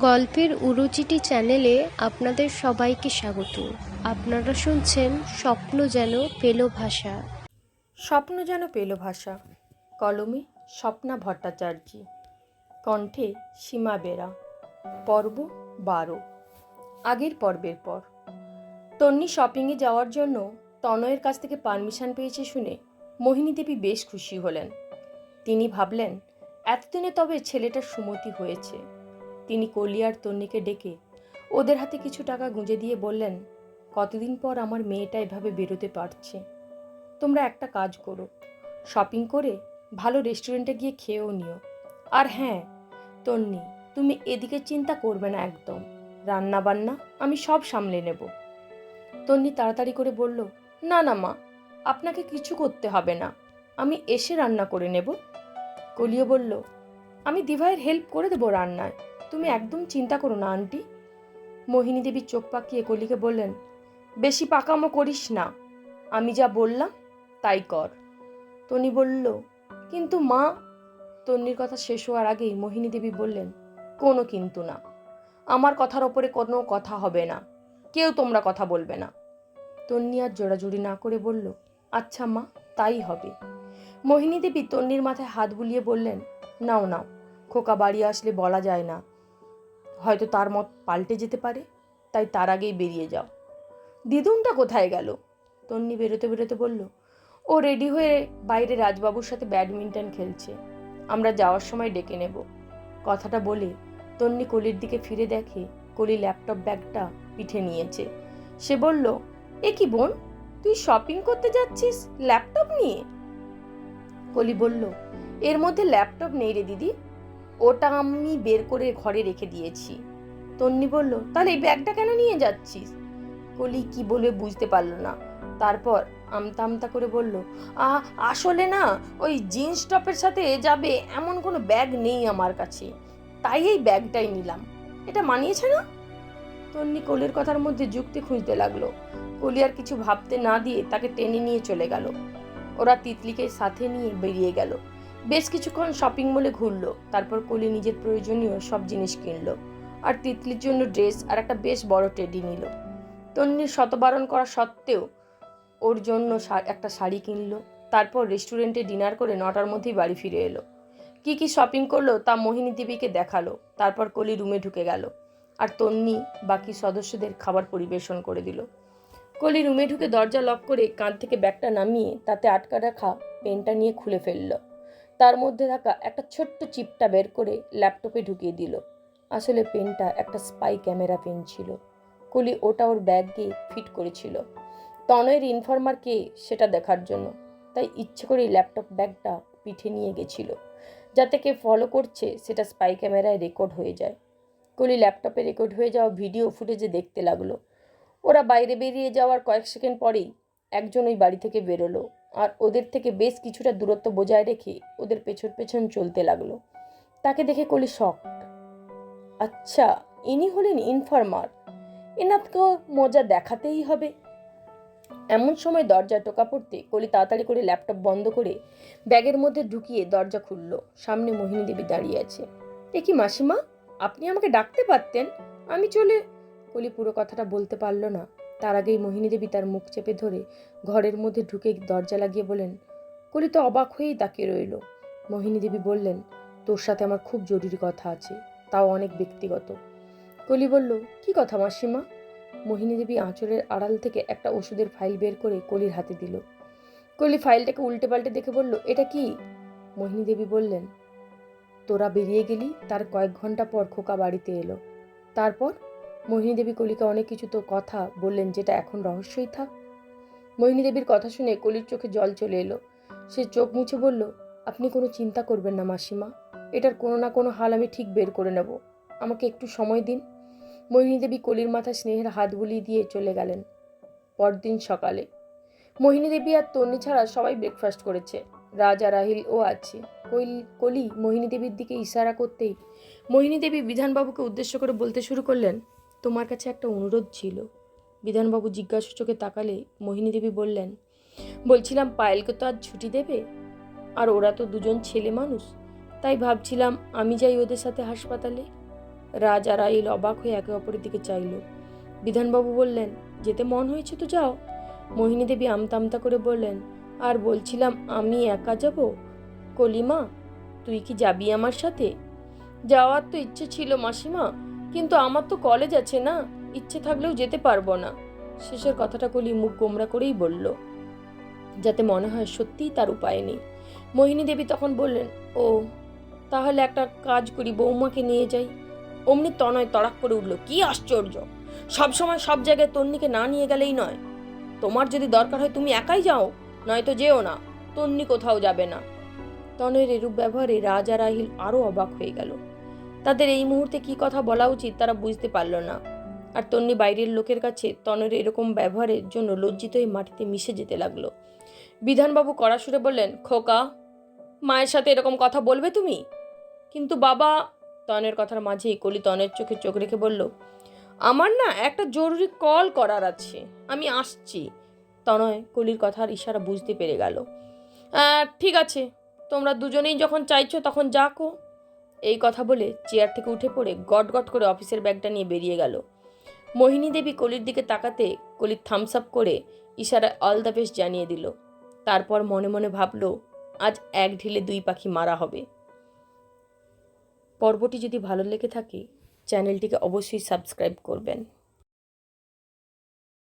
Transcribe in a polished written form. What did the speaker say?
গল্পের উড়োচিটি চ্যানেলে আপনাদের সবাইকে স্বাগত। আপনারা শুনছেন স্বপ্ন যেন পেল ভাষা। স্বপ্ন যেন পেল ভাষা। কলমে স্বপ্না ভট্টাচার্য, কণ্ঠে সীমা বেরা। পর্ব 12। আগের পর্বের পর। তন্নি শপিংয়ে যাওয়ার জন্য তনয়ের কাছ থেকে পারমিশন পেয়েছে শুনে মোহিনী দেবী বেশ খুশি হলেন। তিনি ভাবলেন এতদিনে তবে ছেলেটার সুমতি হয়েছে। তিনি কলি আর তন্নিকে ডেকে ওদের হাতে কিছু টাকা গুঁজে দিয়ে বললেন, কতদিন পর আমার মেয়েটা এভাবে বেরোতে পারছে। তোমরা একটা কাজ করো, শপিং করে ভালো রেস্টুরেন্টে গিয়ে খেয়েও নিও। আর হ্যাঁ তন্নি, তুমি এদিকে চিন্তা করবে না একদম। রান্না বান্না আমি সব সামলে নেব। তন্নি তাড়াতাড়ি করে বলল, না না মা, আপনাকে কিছু করতে হবে না, আমি এসে রান্না করে নেব। কলিও বলল, আমি দিভাইয়ের হেল্প করে দেবো রান্নায়, তুমি একদম চিন্তা করো না আন্টি। মোহিনী দেবী চোখ পাকিয়ে কলিকে বললেন, বেশি পাকামো করিস না, আমি যা বললাম তাই কর। তনি বলল, কিন্তু মা। তন্নির কথা শেষ হওয়ার আগেই মোহিনী দেবী বললেন, কোনো কিন্তু না, আমার কথার ওপরে কোনো কথা হবে না, কেউ তোমরা কথা বলবে না। তন্নি আর জোড়াজুড়ি না করে বলল, আচ্ছা মা, তাই হবে। মোহিনী দেবী তন্নির মাথায় হাত বুলিয়ে বললেন, নাও নাও, খোকা বাড়ি আসলে বলা যায় না, হয়তো তার মত পাল্টে যেতে পারে, তাই তার আগেই বেরিয়ে যাও। দিদুনটা কোথায় গেল? তন্নি বেরোতে বেরোতে বলল, ও রেডি হয়ে বাইরে রাজবাবুর সাথে ব্যাডমিন্টন খেলছে, আমরা যাওয়ার সময় ডেকে নেব। কথাটা বলে তন্নি কলির দিকে ফিরে দেখে কলি ল্যাপটপ ব্যাগটা পিঠে নিয়েছে। সে বলল, এ কি বোন, তুই শপিং করতে যাচ্ছিস ল্যাপটপ নিয়ে? কলি বলল, এর মধ্যে ল্যাপটপ নেই রে দিদি, ওটা আমি বের করে ঘরে রেখে দিয়েছি। তন্নি বলল, তাহলে এই ব্যাগটা কেন নিয়ে যাচ্ছিস? কলি কি বলবে বুঝতে পারল না। তারপর আমতা আমতা করে বলল, আসলে না, ওই জিন্স টপের সাথে যাবে এমন কোনো ব্যাগ নেই আমার কাছে, তাই এই ব্যাগটাই নিলাম। এটা মানিয়েছে না? তন্নি কলির কথার মধ্যে যুক্তি খুঁজতে লাগলো। কলি আর কিছু ভাবতে না দিয়ে তাকে টেনে নিয়ে চলে গেল। ওরা তিতলিকে সাথে নিয়ে বেরিয়ে গেল। বেশ কিছুক্ষণ শপিং মলে ঘুরলো। তারপর কলি নিজের প্রয়োজনীয় সব জিনিস কিনলো আর তিতলির জন্য ড্রেস আর একটা বেশ বড় টেডি নিল। তন্নির শতবারণ করা সত্ত্বেও ওর জন্য একটা শাড়ি কিনলো। তারপর রেস্টুরেন্টে ডিনার করে 9টার মধ্যেই বাড়ি ফিরে এলো। কি কি শপিং করলো তা মোহিনী দেবীকে দেখালো। তারপর কলি রুমে ঢুকে গেল আর তন্নি বাকি সদস্যদের খাবার পরিবেশন করে দিল। কলি রুমে ঢুকে দরজা লক করে কাঁধ থেকে ব্যাগটা নামিয়ে তাতে আটকা রাখা পেনটা নিয়ে খুলে ফেলল। তার মধ্যে থাকা একটা ছোট্ট চিপটা বের করে ল্যাপটপে ঢুকিয়ে দিল। আসলে পেনটা একটা স্পাই ক্যামেরা পেন ছিল। কলি ওটা ওর ব্যাগে ফিট করেছিল তনয়ের ইনফরমার কে সেটা দেখার জন্য। তাই ইচ্ছে করে ল্যাপটপ ব্যাগটা পিঠে নিয়ে গেছিল, যাতে কে ফলো করছে সেটা স্পাই ক্যামেরায় রেকর্ড হয়ে যায়। কলি ল্যাপটপে রেকর্ড হয়ে যাওয়া ভিডিও ফুটেজে দেখতে লাগলো। ওরা বাইরে বেরিয়ে যাওয়ার কয়েক সেকেন্ড পরেই একজন ওই বাড়ি থেকে বেরোলো আর ওদের থেকে বেশ কিছুটা দূরত্ব বজায় রেখে ওদের পেছন পেছন চলতে লাগলো। তাকে দেখে কলি শক। আচ্ছা, ইনি হলেন ইনফরমার, এনাকে মজা দেখাতেই হবে। এমন সময় দরজায় টোকা পড়তে কলি তাড়াতাড়ি করে ল্যাপটপ বন্ধ করে ব্যাগের মধ্যে ঢুকিয়ে দরজা খুলল। সামনে মোহিনী দেবী দাঁড়িয়ে আছে। এ কি মাসিমা, আপনি আমাকে ডাকতে পারতেন, আমি চলে। কলি পুরো কথাটা বলতে পারল না। তার আগেই মোহিনী দেবী তার মুখ চেপে ধরে ঘরের মধ্যে ঢুকে দরজা লাগিয়ে বলেন। কলি তো অবাক হয়েই তাকিয়ে রইল। মোহিনী দেবী বললেন, তোর সাথে আমার খুব জরুরি কথা আছে, তাও অনেক ব্যক্তিগত। কলি বলল, কি কথা মাসিমা? মোহিনী দেবী আঁচলের আড়াল থেকে একটা ওষুধের ফাইল বের করে কলির হাতে দিল। কলি ফাইলটাকে উল্টে পাল্টে দেখে বলল, এটা কি? মোহিনী দেবী বললেন, তোরা বেরিয়ে গেলি তার কয়েক ঘন্টা পর খোকা বাড়িতে এলো। তারপর মোহিনী দেবী কলিকে অনেক কিছু তো কথা বললেন যেটা এখন রহস্যই থাক। মোহিনী দেবীর কথা শুনে কলির চোখে জল চলে এলো। সে চোখ মুছে বলল, আপনি কোনো চিন্তা করবেন না মাসিমা, এটার কোনো না কোনো হাল আমি ঠিক বের করে নেব, আমাকে একটু সময় দিন। মোহিনী দেবী কলির মাথায় স্নেহের হাত বুলিয়ে দিয়ে চলে গেলেন। পরদিন সকালে মোহিনী দেবী আর তন্নি ছাড়া সবাই ব্রেকফাস্ট করেছে। রাজা রাহিল ও আছে। কলি মোহিনী দেবীর দিকে ইশারা করতেই মোহিনী দেবী বিধানবাবুকে উদ্দেশ্য করে বলতে শুরু করলেন, তোমার কাছে একটা অনুরোধ ছিল। বিধানবাবু জিজ্ঞাসু চোখে তাকালে মোহিনী দেবী বললেন, বলছিলাম পায়েলকে তো আজ ছুটি দেবে, আর ওরা তো দুজন ছেলে মানুষ, তাই ভাবছিলাম আমি যাই ওদের সাথে হাসপাতালে। রাজ আর রাহিল অবাক হয়ে একে অপরের দিকে চাইল। বিধানবাবু বললেন, যেতে মন হয়েছে তো যাও। মোহিনী দেবী আমতা আমতা করে বললেন, আর বলছিলাম আমি একা যাব। কলিমা, তুই কি যাবি আমার সাথে? যাওয়ার তো ইচ্ছে ছিল মাসিমা, কিন্তু আমার তো কলেজ আছে না, ইচ্ছে থাকলেও যেতে পারবো না। শেষের কথাটা কলি মুখ গোমরা করেই বলল, যাতে মনে হয় সত্যিই তার উপায় নেই। মোহিনী দেবী তখন বললেন, ও তাহলে একটা কাজ করি, বৌমাকে নিয়ে যাই। অমনি তনয় তড়াক করে উঠল, কি আশ্চর্য! সবসময় সব জায়গায় তন্নিকে না নিয়ে গেলেই নয়। তোমার যদি দরকার হয় তুমি একাই যাও, নয়তো যেও না, তন্নি কোথাও যাবে না। তনয়ের এরূপ ব্যবহারে রাজ আর রাহিল আরো অবাক হয়ে গেল। তাদের এই মুহূর্তে কি কথা বলা উচিত তারা বুঝতে পারল না। আর তন্নি বাইরের লোকের কাছে তনয়ের এরকম ব্যবহারের জন্য লজ্জিত হয়ে মাটিতে মিশে যেতে লাগলো। বিধানবাবু কড়া সুরে বললেন, খোকা, মায়ের সাথে এরকম কথা বলবে তুমি? কিন্তু বাবা, তনের কথার মাঝেই কলি তনের চোখে চোখ রেখে বলল, আমার না একটা জরুরি কল করার আছে, আমি আসছি। তনয় কলির কথার ইশারা বুঝতে পেরে গেল। ঠিক আছে, তোমরা দুজনেই যখন চাইছো তখন যাকো। এই কথা বলে চেয়ার থেকে উঠে পড়ে গট গট করে অফিসের ব্যাগটা নিয়ে বেরিয়ে গেল। মোহিনী দেবী কলির দিকে তাকাতে কলির থামস আপ করে ইশারায় অল দ্য বেস্ট জানিয়ে দিল। তারপর মনে মনে ভাবল, আজ এক ঢিলে দুই পাখি মারা হবে। পর্বটি যদি ভালো লেগে থাকে চ্যানেলটিকে অবশ্যই সাবস্ক্রাইব করবেন।